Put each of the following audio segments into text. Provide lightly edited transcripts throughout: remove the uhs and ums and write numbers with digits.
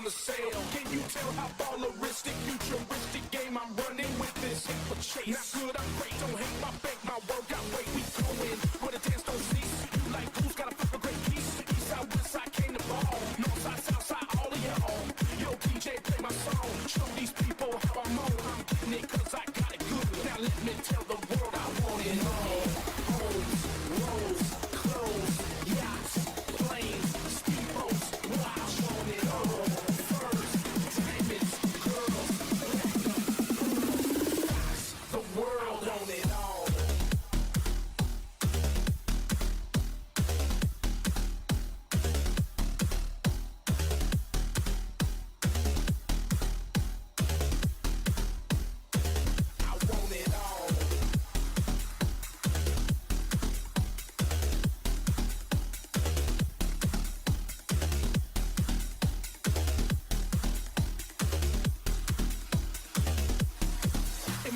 the sale. Can you tell how balleristic, futuristic game I'm running with this paper chase? Not good, I'm great, don't hate my fake, my work got weight. We going where the dance don't cease. You like who's got a flip a great piece? East side, west side, came to ball. North side, south side, all of y'all. Yo, DJ, play my song. Show these people how I'm on. I'm getting it cause I got it good. Now let me tell the world I want it all. Homes, roads, clothes, yachts, planes, speedboats. Well, I want it all. Furs, diamonds, girls, platinum, the world want it all.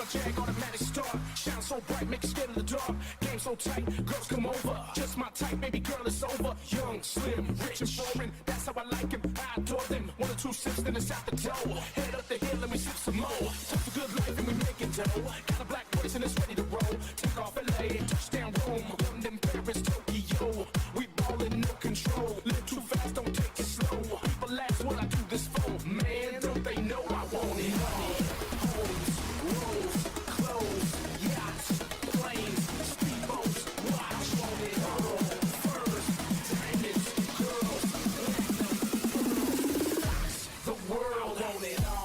Jag automatic start, shine so bright, make you scared of the dark. Game so tight, girls come over. Just my type, baby girl, it's over. Young, slim, rich and foreign, that's how I like him. I adore them. 1 or 2 sips, then it's out the door. Head up the hill, let me sip some more. Took a good life and we making dough. Got a black voice and it's ready to roll. Take off LA, touchdown Rome, London, Paris, Tokyo. We ballin', no control. Live too fast, don't take it slow. People ask what I do this for. Man, don't they know I want it all. Homes, roads, clothes, yachts, planes, speedboats. Watch, want it all. Furs, diamonds, girls, platinum, the world want it all.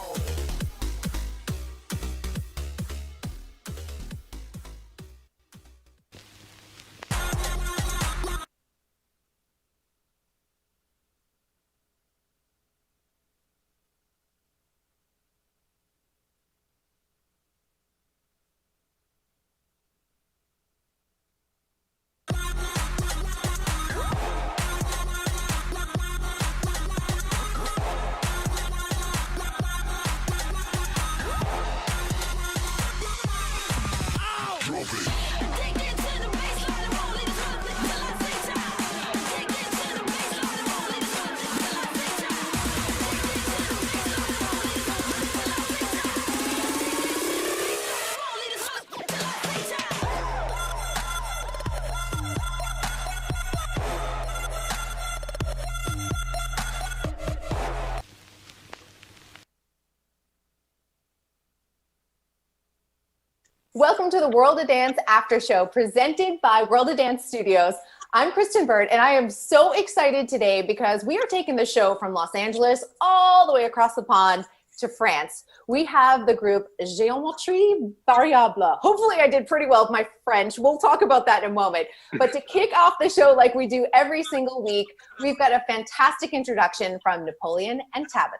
Welcome to the World of Dance Aftershow, presented by World of Dance Studios. I'm Kristen Bird, and I am so excited today because we are taking the show from Los Angeles all the way across the pond to France. We have the group Géométrie Variable. Hopefully I did pretty well with my French. We'll talk about that in a moment. But to kick off the show like we do every single week, we've got a fantastic introduction from Napoleon and Tabitha.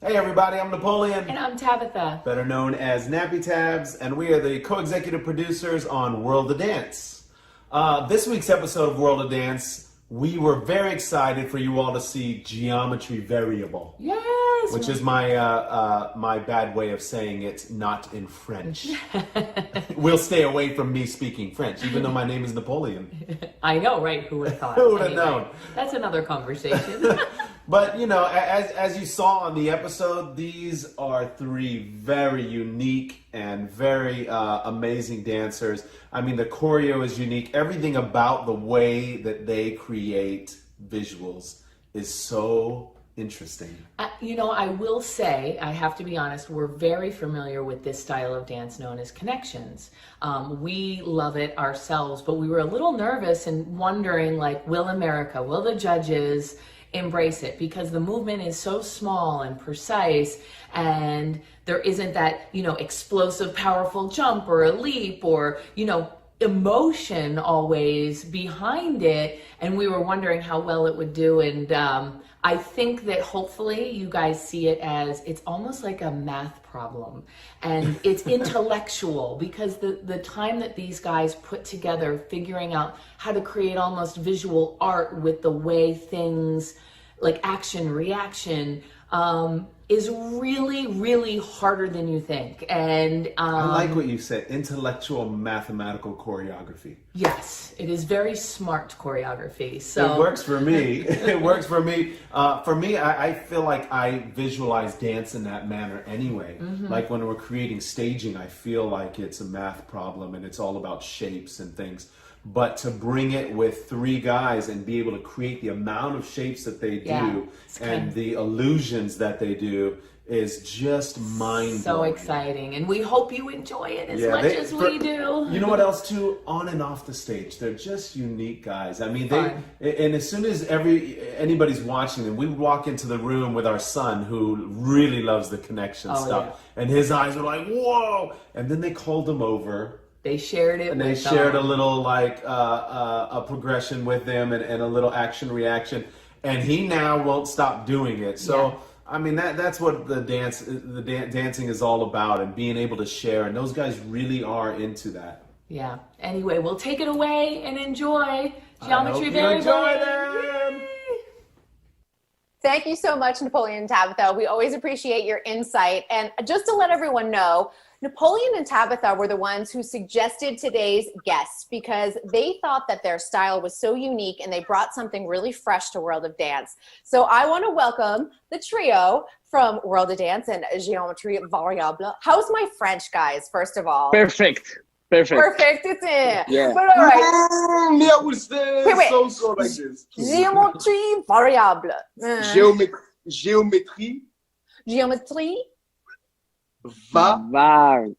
Hey everybody, I'm Napoleon. And I'm Tabitha. Better known as Nappy Tabs, and we are the co-executive producers on World of Dance. This week's episode of World of Dance, we were very excited for you all to see Geometry Variable. Yes! Which is my my bad way of saying it not in French. We'll stay away from me speaking French, even though my name is Napoleon. I know, right? Who would have thought? Who would have known? That's another conversation. But, you know, as you saw on the episode, these are 3 very unique and very amazing dancers. I mean, the choreo is unique. Everything about the way that they create visuals is so interesting. You know, I will say, I have to be honest, we're very familiar with this style of dance known as connections. We love it ourselves, but we were a little nervous and wondering, like, will America, will the judges embrace it? Because the movement is so small and precise, and there isn't that, you know, explosive, powerful jump or a leap or, you know, emotion always behind it. And we were wondering how well it would do. And I think that hopefully you guys see it as it's almost like a math problem, and it's intellectual, because the time that these guys put together figuring out how to create almost visual art with the way things like action, reaction, is really, really harder than you think. And I like what you said, intellectual mathematical choreography. yes, it is very smart choreography. So it works for me. It works for me. For me, I feel like I visualize dance in that manner anyway. Like when we're creating staging, I feel like it's a math problem and it's all about shapes and things. But to bring it with three guys and be able to create the amount of shapes that they do and the illusions that they do is just mind-blowing. So exciting. And we hope you enjoy it as much as we do. You know what else too? On and off the stage, they're just unique guys. I mean, and as soon as anybody's watching them, we walk into the room with our son who really loves the connection stuff. And his eyes are like, whoa! And then they called him over. They shared it and they shared a little like a progression with them and a little action reaction, and he now won't stop doing it. So I mean that's what the dancing is all about, and being able to share, and those guys really are into that. Yeah. Anyway, we'll take it away and enjoy Geometry Variable. Thank you so much, Napoleon and Tabitha. We always appreciate your insight. And just to let everyone know, Napoleon and Tabitha were the ones who suggested today's guests because they thought that their style was so unique and they brought something really fresh to World of Dance. So I want to welcome the trio from World of Dance and Géométrie Variable. How's my French, guys, first of all? Perfect. Perfect, it's in. Yeah. But all right. Me, I would say Wait. so like this. Géométrie Variable. Géométrie Géométrie Variable.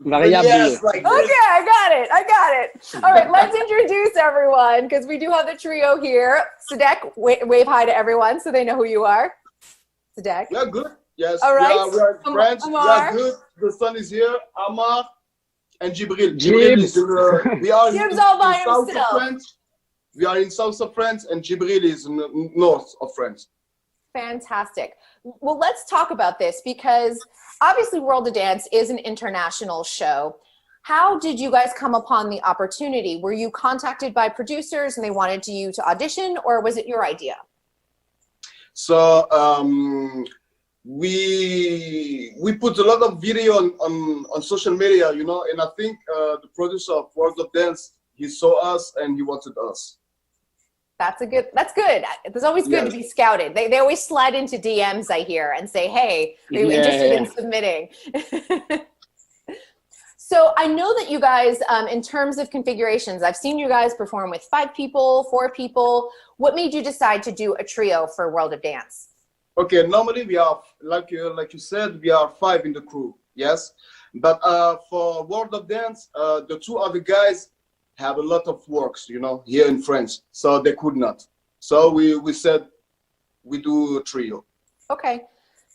Variable. Yes, like this. Okay, I got it. All right, let's introduce everyone because we do have the trio here. Sadek, wave hi to everyone so they know who you are. Sadek. Yeah, good. Yes. All right. We are friends. We Amar. are good. The sun is here. Amar and Jibril. Jibril is we are Jib's all by south himself. of France. We are in south of France, and Jibril is north of France. Fantastic. Well, let's talk about this because obviously World of Dance is an international show. How did you guys come upon the opportunity? Were you contacted by producers and they wanted you to audition, or was it your idea? So we put a lot of video on social media, you know, and I think the producer of World of Dance, he saw us and he wanted us. That's good. It's always good to be scouted. They always slide into DMs, I hear, and say, hey, are you interested in submitting? So I know that you guys, in terms of configurations, I've seen you guys perform with 5 people, 4 people. What made you decide to do a trio for World of Dance? Okay, normally we are, like you said, we are 5 in the crew, yes? But for World of Dance, the 2 other guys have a lot of works, you know, here in France, so they could not. So we said we do a trio. Okay.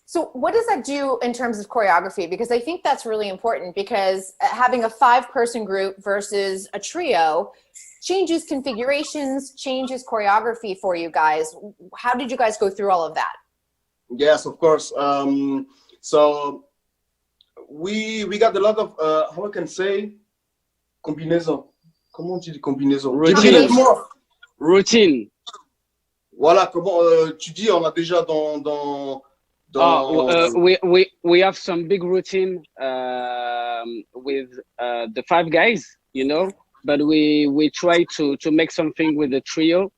So what does that do in terms of choreography? Because I think that's really important because having a 5-person group versus a trio changes configurations, changes choreography for you guys. How did you guys go through all of that? Yes, of course. So we got a lot of, how I can say, combinaison. Comment on dit combinaison? Routine. Voilà, comment tu dis, on a déjà dans we have some big routine with the 5 guys, you know, but we try to make something with the trio.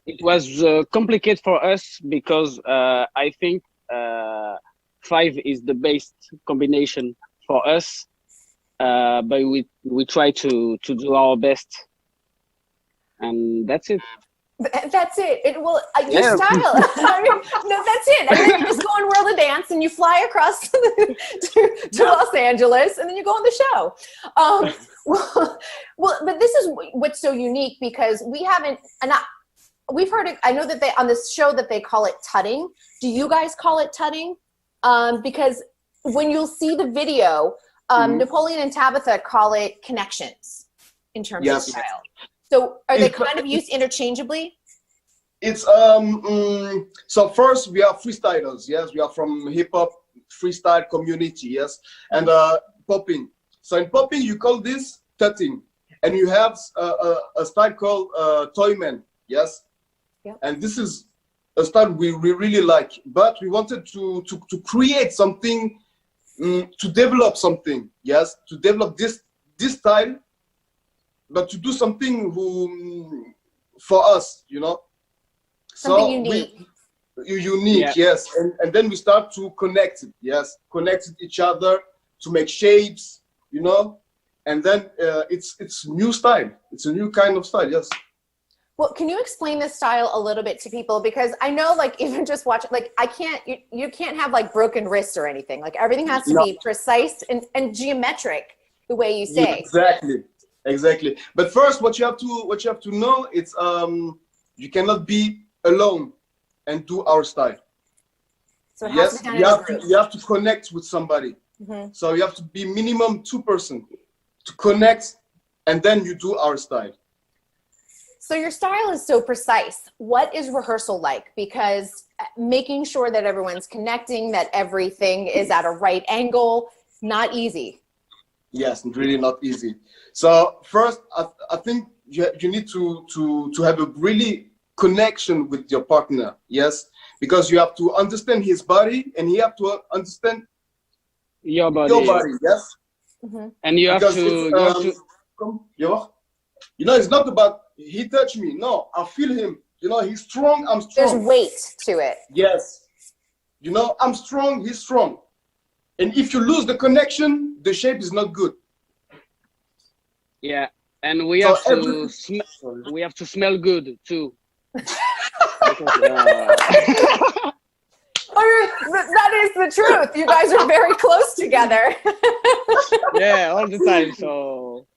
It was complicated for us because I think 5 is the best combination for us, but we try to do our best, and that's it. That's it. Your style. I mean, no, that's it. And then you just go on World of Dance and you fly across to Los Angeles and then you go on the show. Well, but this is what's so unique because we haven't, we've heard it, I know that on this show that they call it tutting. Do you guys call it tutting? Because when you'll see the video, Napoleon and Tabitha call it connections in terms of style. So are they kind of used interchangeably? It's so first we are freestylers, yes, we are from hip hop freestyle community, yes, and popping. So in popping you call this tutting, and you have a style called toyman. Yes. Yep. And this is a style we really like, but we wanted to create something, to develop something. Yes, to develop this style, but to do something for us, you know. Something unique. Unique, yes. And then we start to connect it, yes, connect each other to make shapes, you know. And then it's new style. It's a new kind of style, yes. Well, can you explain this style a little bit to people? Because I know, like, even just watching, like, you can't have like broken wrists or anything. Like, everything has to be precise and geometric the way you say. Exactly. But first, what you have to know, it's you cannot be alone and do our style. So it has to be done in a group. You have to connect with somebody. So you have to be minimum 2 person to connect, and then you do our style. So your style is so precise. What is rehearsal like? Because making sure that everyone's connecting, that everything is at a right angle, not easy. Yes, really not easy. So first, I think you need to have a really connection with your partner. Yes, because you have to understand his body, and he have to understand your body. Yes. And you have to. You know, it's not about he touched me. No, I feel him. You know, he's strong, I'm strong. There's weight to it. Yes. You know, I'm strong, he's strong. And if you lose the connection, the shape is not good. Yeah, and we have to smell good too. Because, that is the truth. You guys are very close together. yeah, all the time. So.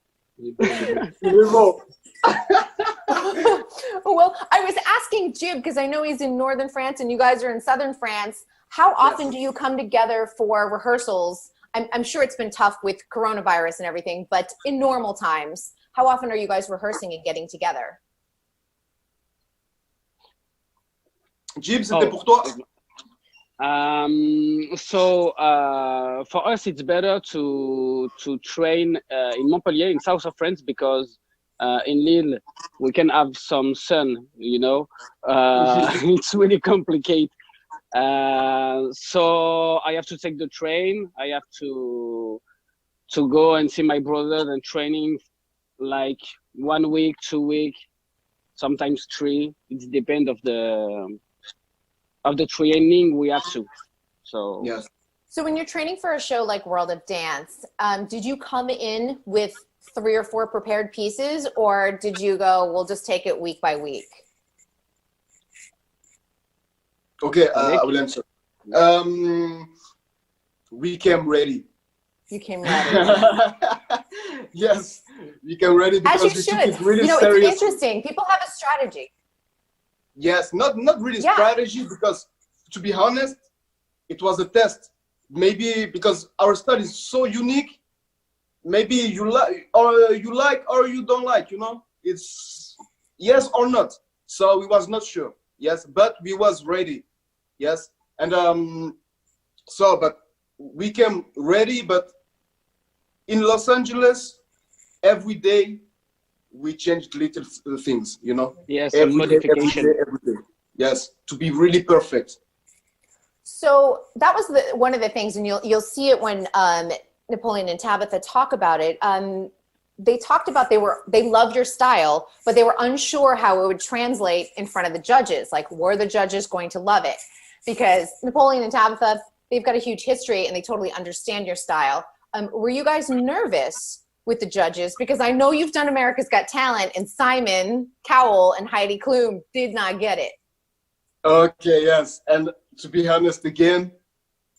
Well, I was asking Jib, because I know he's in northern France and you guys are in southern France. How often do you come together for rehearsals? I'm sure it's been tough with coronavirus and everything, but in normal times, how often are you guys rehearsing and getting together? Jib, c'était pour toi? So for us, it's better to train in Montpellier, in south of France, because in Lille we can have some sun. You know, it's really complicated. So I have to take the train. I have to go and see my brother and training like 1 week, 2 weeks, sometimes 3. It depends of the training we have to. So yes. So when you're training for a show like World of Dance, did you come in with 3 or 4 prepared pieces, or did you go, we'll just take it week by week? Okay, I will answer. We came ready. You came ready. Yes, we came ready because as you we should. took it really you know, seriously. it's interesting. People have a strategy. Yes, not really strategy, because to be honest, it was a test. Maybe because our style is so unique, maybe you like or you don't like, you know, it's yes or not. So we was not sure. Yes, but we was ready. Yes, and but we came ready. But in Los Angeles, every day we changed little things, you know. Yes, every modification. Every day. Yes, to be really perfect. So that was one of the things, and you'll see it when Napoleon and Tabitha talk about it. They talked about they loved your style, but they were unsure how it would translate in front of the judges. Like, were the judges going to love it? Because Napoleon and Tabitha, they've got a huge history and they totally understand your style. Were you guys nervous with the judges? Because I know you've done America's Got Talent, and Simon Cowell and Heidi Klum did not get it. Okay, yes. And to be honest, again,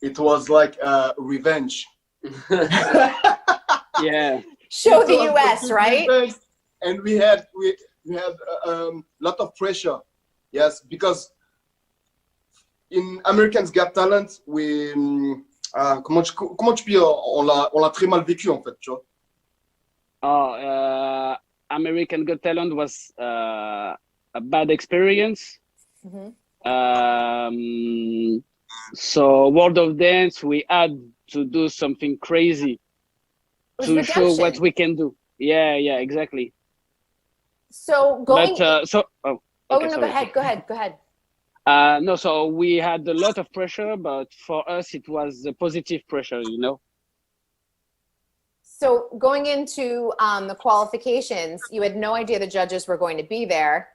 it was like revenge. Yeah. Show the US, right? Revenge. And we had a lot of pressure. Yes, because in Americans Got Talent, we comment tu peux on l'a très mal vécu en fait, tu vois. American Got Talent was a bad experience. Mm-hmm. So World of Dance, we had to do something crazy to show what we can do. Yeah, exactly. So going. Oh, Okay, no, sorry. go ahead. No, so we had a lot of pressure, but for us, it was a positive pressure, you know? So going into the qualifications, you had no idea the judges were going to be there.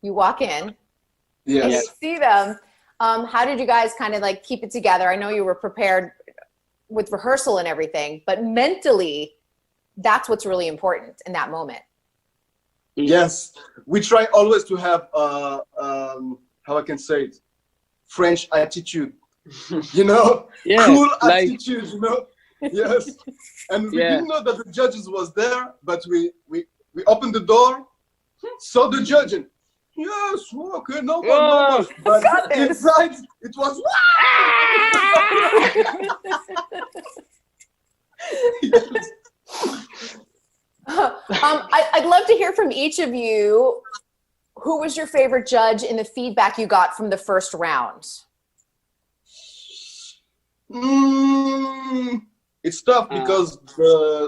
You walk in and you Yes. see them. How did you guys kind of like keep it together? I know you were prepared with rehearsal and everything, but mentally, that's what's really important in that moment. Yes. We try always to have how I can say it, French attitude. You know, Yeah, cool like- attitude. You know. Yes. And we Yeah. didn't know that the judges was there, but we opened the door, saw the judge, and yes, okay, no more, no more. But inside, it was yes. I'd love to hear from each of you. Who was your favorite judge in the feedback you got from the first round? It's tough because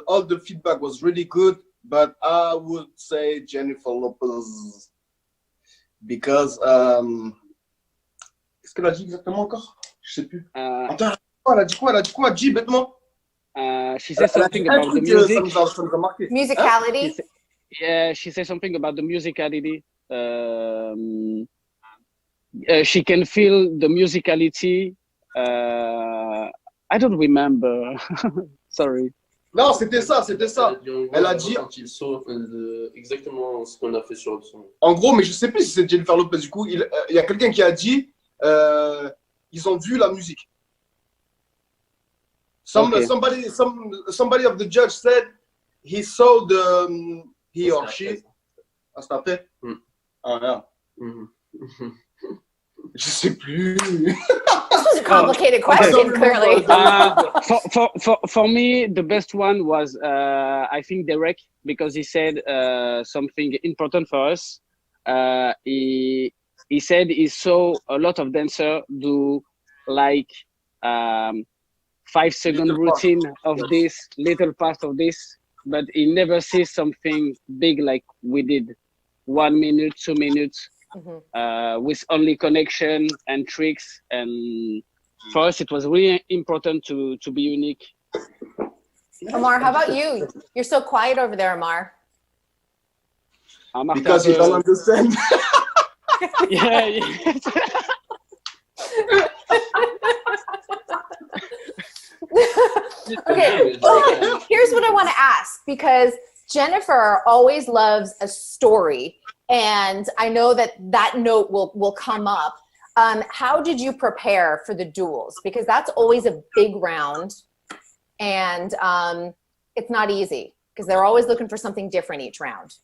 all the feedback was really good, but I would say Jennifer Lopez because qu'est-ce qu'elle a dit exactement encore? Je sais plus. Attends, elle a dit quoi? Elle a dit quoi? Dis bêtement. She said something about the music. Ça nous a marqué. Musicality? Yeah, she said something about the musicality. She can feel the musicality. I don't remember. Sorry. Non, c'était ça. Elle a dit quand il saute exactement ce qu'on a fait sur le son. En gros, mais je sais plus si c'est Jennifer Lopez du coup. Il y a quelqu'un qui a dit ils ont vu la musique. Okay. Somebody of the judge said he saw the he or she. Ah, c'est après. Ah, yeah. Je sais plus. This was a complicated question, clearly. For me, the best one was I think Derek, because he said something important for us. He said he saw a lot of dancers do like 5-second routine of this little part of this, but he never sees something big like we did. 1 minute, 2 minutes. With only connection and tricks, and for us it was really important to be unique. Amar, how about you? You're so quiet over there, Amar. Because you don't understand. Yeah. Okay, well, here's what I want to ask, because Jennifer always loves a story, and I know that note will come up. How did you prepare for the duels? Because that's always a big round, and it's not easy because they're always looking for something different each round.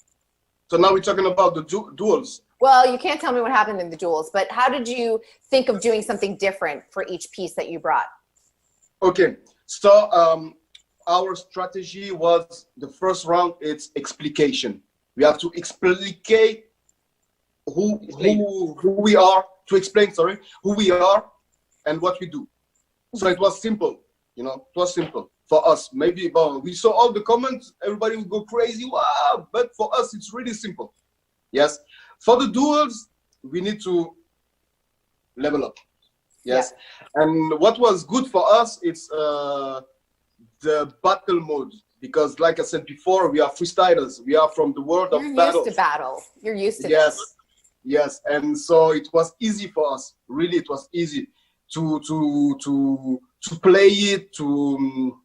So now we're talking about the duels. Well, you can't tell me what happened in the duels, but how did you think of doing something different for each piece that you brought? Okay, so our strategy was the first round, it's explication. We have to explicate who we are, to explain, who we are and what we do. So it was simple, you know, it was simple for us. Maybe we saw all the comments, everybody would go crazy, wow, but for us, it's really simple. Yes, for the duels, we need to level up. Yes, yeah. And what was good for us, it's the battle mode, because like I said before, we are freestylers. We are from the world of battle. You're used to battle. You're used to this. Yes, and so it was easy for us. Really, it was easy to play it, to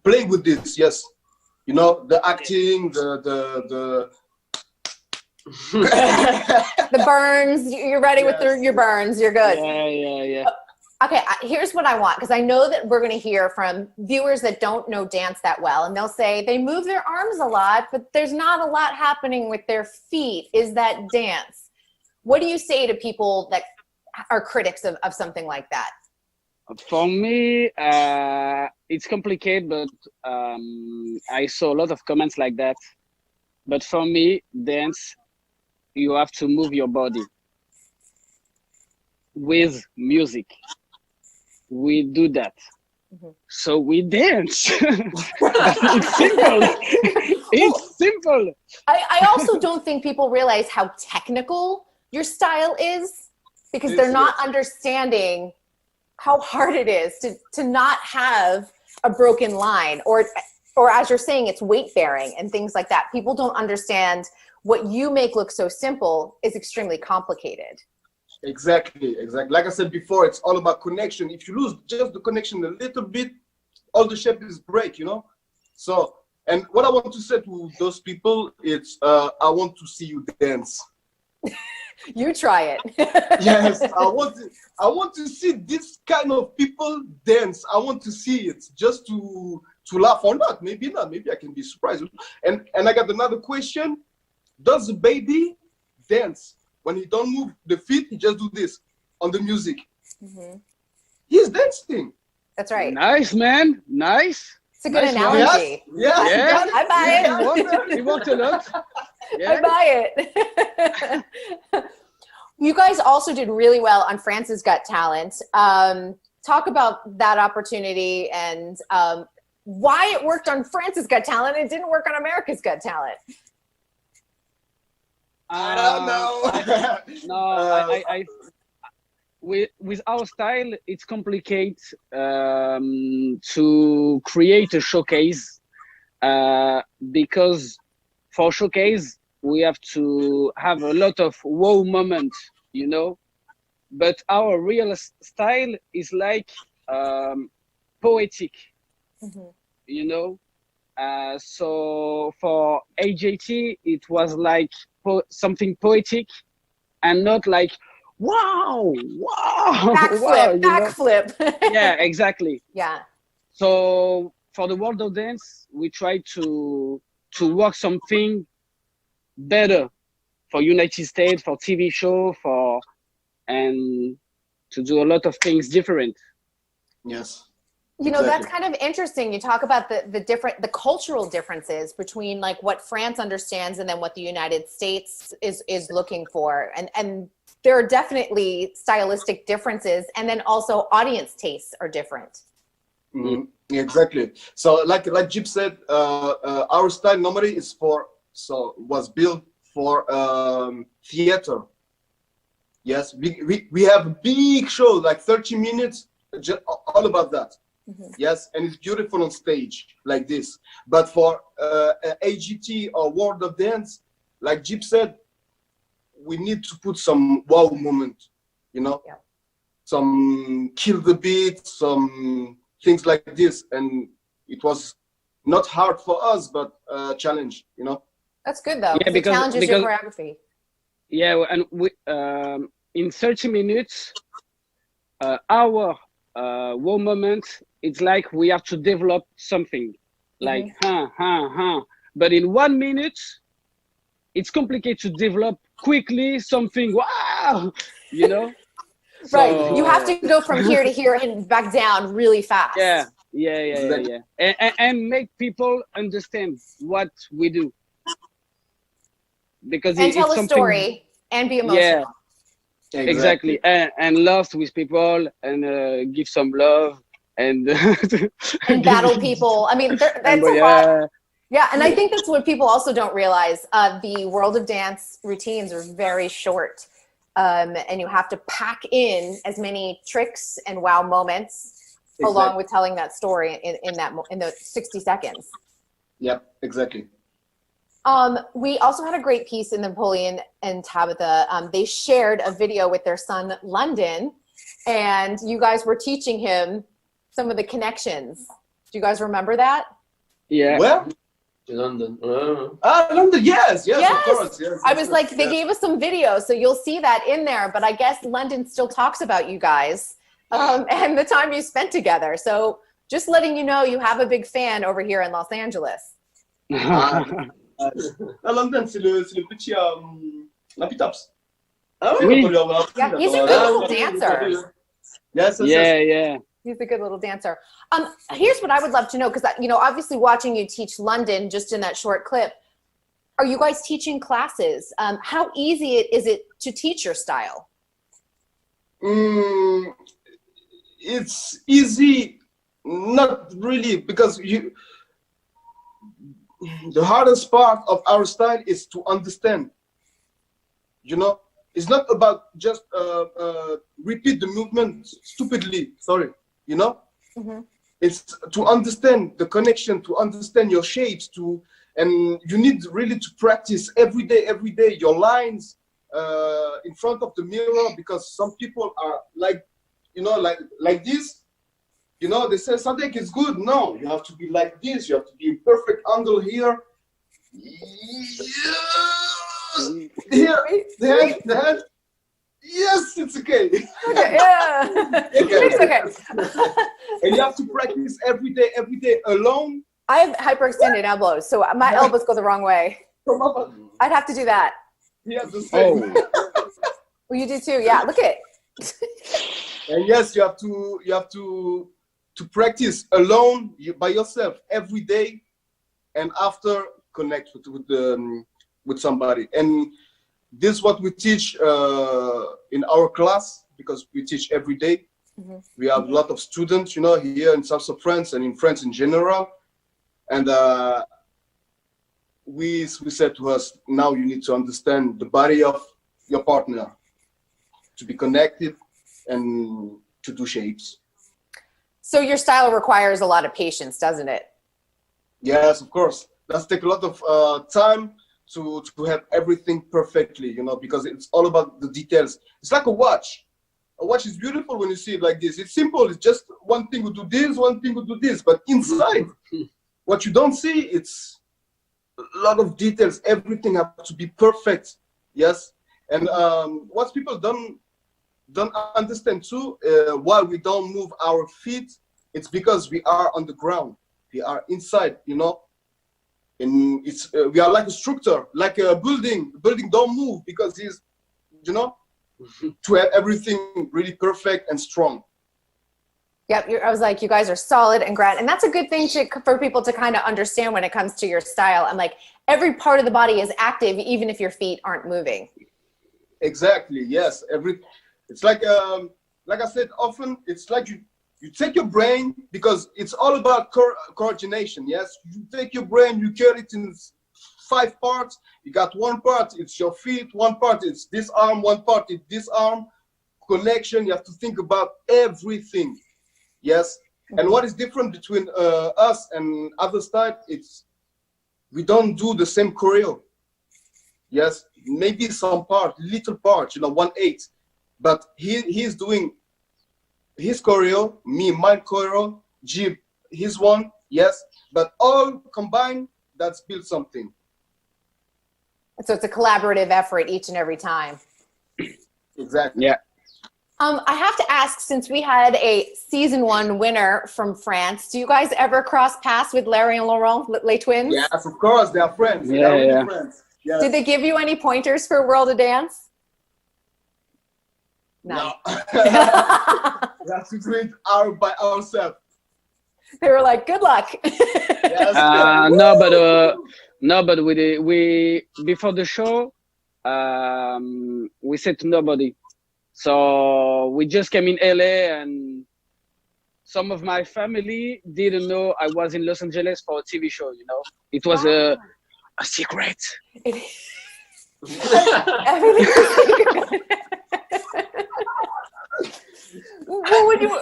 play with this. Yes, you know, the acting, the the burns. You're ready with your burns. You're good. Yeah. Okay, here's what I want, because I know that we're going to hear from viewers that don't know dance that well, and they'll say they move their arms a lot, but there's not a lot happening with their feet. Is that dance? What do you say to people that are critics of something like that? For me, it's complicated, but I saw a lot of comments like that. But for me, dance, you have to move your body with music. We do that. So we dance. It's simple. It's simple. I also don't think people realize how technical your style is, because they're not understanding how hard it is to not have a broken line, or as you're saying, it's weight bearing and things like that. People don't understand what you make look so simple is extremely complicated. Exactly. Like I said before, it's all about connection. If you lose just the connection a little bit, all the shape is break, you know? So, and what I want to say to those people, it's, I want to see you dance. You try it. Yes, I want to see this kind of people dance. I want to see it just to laugh or not. Maybe not. Maybe I can be surprised. And I got another question. Does the baby dance? When he don't move the feet, he just do this on the music. Mm-hmm. He's dancing. That's right. Nice, man. Nice. It's a good Nice analogy. Yes. Yeah. I buy it. He worked a lot. Yeah. I buy it. You guys also did really well on France's Got Talent. Talk about that opportunity and why it worked on France's Got Talent and it didn't work on America's Got Talent. I don't know. I with our style, it's complicated to create a showcase because for showcase we have to have a lot of wow moments, you know. But our real style is like poetic, you know. So for AJT, it was like something poetic and not like wow, Backflip, wow, backflip. Yeah, exactly. Yeah. So for the world of dance, we try to work something better for United States, for TV show, and to do a lot of things different. Yes. You know, that's kind of interesting. You talk about the cultural differences between like what France understands and then what the United States is looking for. And there are definitely stylistic differences, and then also audience tastes are different. Mm-hmm. Yeah, exactly. So like Jeep said, our style normally was built for theater. Yes, we have a big show, like 30 minutes, all about that. Mm-hmm. Yes, and it's beautiful on stage like this. But for AGT or World of Dance, like Jeep said, we need to put some wow moment, you know, some kill the beat, some things like this. And it was not hard for us, but a challenge, you know. That's good though. Yeah, because it challenges your choreography. Yeah, and we in 30 minutes, our wow moment, it's like we have to develop something, like But in 1 minute, it's complicated to develop quickly something. Wow, you know. Right, you have to go from here to here and back down really fast. Yeah. And make people understand what we do. Because and tell a story and be emotional. Yeah, exactly. And laugh with people and give some love and and battle people. I mean, that's a lot. Yeah, and I think that's what people also don't realize. The World of Dance routines are very short, and you have to pack in as many tricks and wow moments along with telling that story in the 60 seconds. Yep, exactly. We also had a great piece in Napoleon and Tabitha. They shared a video with their son, London, and you guys were teaching him some of the connections. Do you guys remember that? Yeah. Where? London. London, yes, of course. Yes, I was like, they gave us some videos, so you'll see that in there, but I guess London still talks about you guys and the time you spent together. So just letting you know, you have a big fan over here in Los Angeles. London, c'est le petit Lapitops. Oui. Yeah, he's a good little dancer. Yes. Yeah. He's a good little dancer. Here's what I would love to know, because obviously watching you teach London just in that short clip, are you guys teaching classes? How easy is it to teach your style? It's easy, not really, because the hardest part of our style is to understand. You know, it's not about just repeat the movement stupidly. Sorry, you know. Mm-hmm. It's to understand the connection, to understand your shapes, and you need really to practice every day your lines in front of the mirror, because some people are like, you know, like this. You know, they say something is good. No, you have to be like this. You have to be in perfect angle here. Here, the head. Yes, it's okay. Okay, yeah. It's okay. And you have to practice every day alone. I have hyperextended elbows, so my elbows go the wrong way. I'd have to do that. Yeah, the same. Well, you do too. Yeah, look at it. And yes, you have to practice alone, by yourself every day, and after connect with somebody. And this is what we teach in our class, because we teach every day. Mm-hmm. We have a lot of students, you know, here in South of France and in France in general. And we said to us, now you need to understand the body of your partner to be connected and to do shapes. So your style requires a lot of patience, doesn't it? Yes, of course. That's take a lot of time to have everything perfectly, you know, because it's all about the details. It's like a watch. A watch is beautiful when you see it like this. It's simple. It's just one thing will do this, one thing will do this. But inside, what you don't see, it's a lot of details. Everything has to be perfect. Yes. And what people don't understand too, why we don't move our feet, it's because we are on the ground. We are inside, you know. And it's we are like a structure, like a building. The building don't move because he's, you know, to have everything really perfect and strong. Yep, I was like, you guys are solid and grand, and that's a good thing for people to kind of understand when it comes to your style. I'm like, every part of the body is active, even if your feet aren't moving. Exactly. Yes. It's like I said often. It's like you take your brain, because it's all about coordination. Yes, you take your brain, you cut it in 5 parts. You got one part, it's your feet. One part, it's this arm. One part, it's this arm. Connection. You have to think about everything. Yes. And what is different between us and other style? It's we don't do the same choreo. Yes, maybe some part, little part, you know, 1/8. But he's doing his choreo, me, my choreo, Jib, his one, yes. But all combined, that's built something. So it's a collaborative effort each and every time. Exactly. Yeah. I have to ask, since we had a season 1 winner from France, do you guys ever cross paths with Larry and Laurent, Les twins? Yes, of course, they are friends. Yeah, they are really yeah. friends. Yes. Did they give you any pointers for World of Dance? No. We have to do it by ourselves. They were like, good luck. Yes. No, but we before the show, we said to nobody. So we just came in LA, and some of my family didn't know I was in Los Angeles for a TV show. You know, it was a secret. Everything was secret. Well, when you were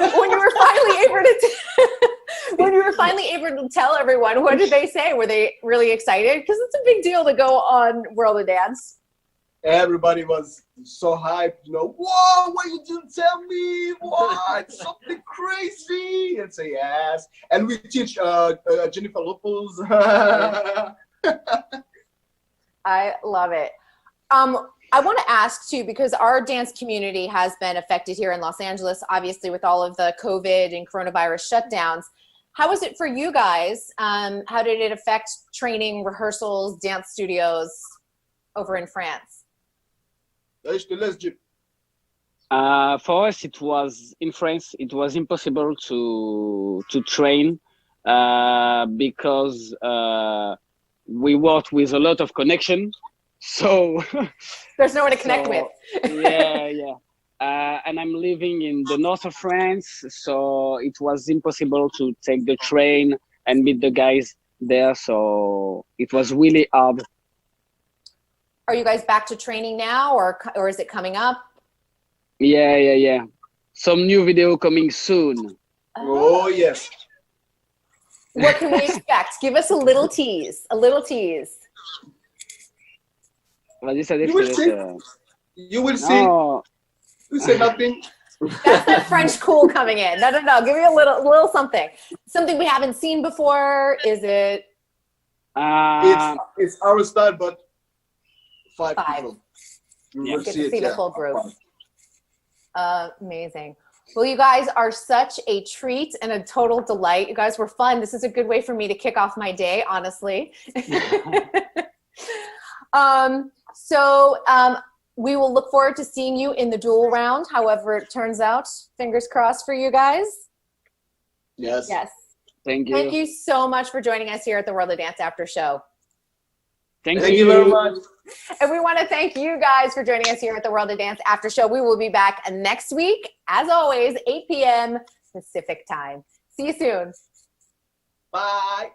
finally able to tell everyone, what did they say? Were they really excited? Because it's a big deal to go on World of Dance. Everybody was so hyped, you know. Whoa, why you didn't tell me? What? Something crazy. And say yes. And we teach Jennifer Lopez. I love it. I want to ask too, because our dance community has been affected here in Los Angeles, obviously with all of the COVID and coronavirus shutdowns. How was it for you guys? How did it affect training, rehearsals, dance studios over in France? For us, it was in France. It was impossible to train because we worked with a lot of connection. So there's no one to connect with. Yeah. And I'm living in the north of France, so it was impossible to take the train and meet the guys there, so it was really hard. Are you guys back to training now, or is it coming up? Yeah. Some new video coming soon. Oh yes. What can we expect? Give us a little tease. A little tease. Vas-y, ça You will see. You will see. No. You say nothing. That's that French cool coming in. No. Give me a little something. Something we haven't seen before. Is it? It's our style, but five. People. You Yeah. will Get see to it, see the yeah. full group. Amazing. Well, you guys are such a treat and a total delight. You guys were fun. This is a good way for me to kick off my day, honestly. We will look forward to seeing you in the dual round, however it turns out. Fingers crossed for you guys. Yes. Yes. Thank you. Thank you so much for joining us here at the World of Dance After Show. Thank you very much. And we want to thank you guys for joining us here at the World of Dance After Show. We will be back next week, as always, 8 p.m. Pacific time. See you soon. Bye.